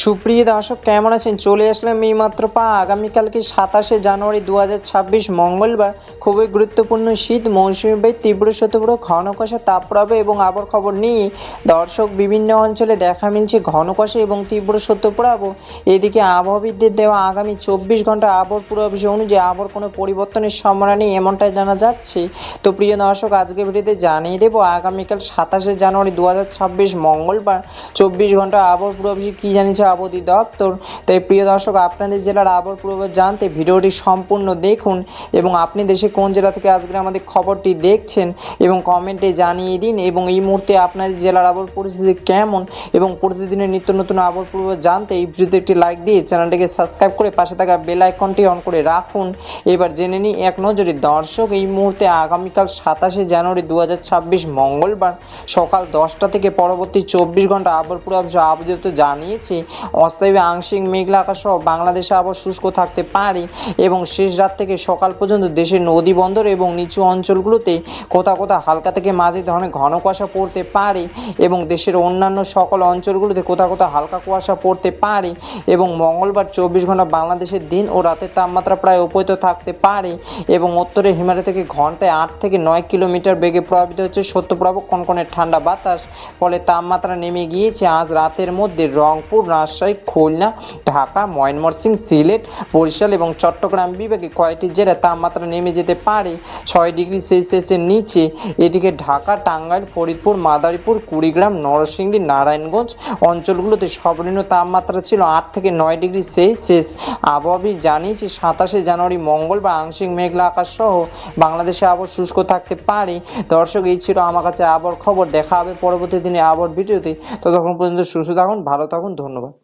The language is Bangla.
সুপ্রিয় দর্শক কেমন আছেন? চলে আসলাম এইমাত্র আগামীকালকে 27শে জানুয়ারি 2026 মঙ্গলবার খুবই গুরুত্বপূর্ণ শীত মৌসুমি বায়ু তীব্র শৈত্যপ্রবাহ ঘন কুয়াশা তাপপ্রবাহ এবং আবহাওয়ার খবর নিয়ে দর্শক বিভিন্ন অঞ্চলে দেখা মিলছে ঘন কুয়াশা এবং তীব্র শৈত্যপ্রবাহ। এদিকে আবহাওয়াবিদদের দেওয়া আগামী 24 ঘন্টা আবহাওয়ার পূর্বাভাস অনুযায়ী আবহাওয়ার কোনো পরিবর্তনের সম্ভাবনা নেই এমনটাই জানা যাচ্ছে। তো প্রিয় দর্শক আজকে ভিডিওতে জানিয়ে দেবো আগামীকাল 27শে জানুয়ারি 2026 মঙ্গলবার 24 ঘন্টা আবহাওয়ার পূর্বাভাসে কী জানিয়েছে আবহাওয়া অধিদপ্তর। তাই প্রিয় দর্শক আপনাদের জেলার আবহাওয়ার পূর্বাভাস জানতে ভিডিওটি সম্পূর্ণ দেখুন এবং আপনি দেশে কোন জেলা থেকে আজকের আমাদের খবরটি দেখছেন এবং কমেন্টে জানিয়ে দিন। এবং এই মুহূর্তে আপনাদের জেলার আবহাওয়ার পরিস্থিতি কেমন এবং প্রতিদিনের নিত্য নতুন আবহাওয়ার পূর্বাভাস জানতে এই ভিডিওতে একটি লাইক দিয়ে চ্যানেলটিকে সাবস্ক্রাইব করে পাশে থাকা বেল আইকনটি অন করে রাখুন। এবার জেনে নিই এক নজরে দর্শক এই মুহূর্তে আগামীকাল 27শে জানুয়ারি 2026 মঙ্গলবার সকাল 10টা থেকে পরবর্তী 24 ঘন্টা আবহাওয়ার পূর্বাভাসে আবহাওয়া দপ্তর জানিয়েছে অস্থায়ী আংশিক মেঘলা আকাশ সহ বাংলাদেশে আবহাওয়া শুষ্ক থাকতে পারে এবং শেষ রাত থেকে সকাল পর্যন্ত দেশের নদী বন্দর এবং নিচু অঞ্চলগুলোতে কোথাও কোথাও হালকা থেকে মাঝারি ধরনের ঘন কুয়াশা পড়তে পারে এবং দেশের অন্যান্য সকল অঞ্চলগুলোতে কোথাও কোথাও হালকা কুয়াশা পড়তে পারে এবং মঙ্গলবার 24 ঘন্টা বাংলাদেশের দিন ও রাতের তাপমাত্রা প্রায় উপহিত থাকতে পারে এবং উত্তরে হিমালয় থেকে ঘন্টায় 8 থেকে 9 কিলোমিটার বেগে প্রভাবিত হচ্ছে শৈত্যপ্রবাহ কনকনে ঠান্ডা বাতাস, ফলে তাপমাত্রা নেমে গিয়েছে আজ রাতের মধ্যে রংপুর, রাজশাহী, খুলনা, ঢাকা, ময়মনসিংহ, সিলেট, বরিশাল এবং চট্টগ্রাম বিভাগে কয়েকটি জেলায় তাপমাত্রা নেমে যেতে পারে 6 ডিগ্রি সেলসিয়াসের নিচে। এদিকে ঢাকা, টাঙ্গাইল, ফরিদপুর, মাদারীপুর, কুড়িগ্রাম, নরসিংদী, নারায়ণগঞ্জ অঞ্চলগুলোতে সর্বনিম্ন তাপমাত্রা ছিল 8 থেকে 9 ডিগ্রি সেলসিয়াস। আবহাওয়াবিদ জানিয়েছে 27শে জানুয়ারি মঙ্গলবার আংশিক মেঘলা আকাশ সহ বাংলাদেশে আবহাওয়া শুষ্ক থাকতে পারে। দর্শক এই ছিল আমার কাছে আবহাওয়ার খবর। দেখা হবে পরবর্তী দিনে আবহাওয়ার ভিডিওতে। ততক্ষণ পর্যন্ত সুস্থ থাকুন, ভালো থাকুন, ধন্যবাদ।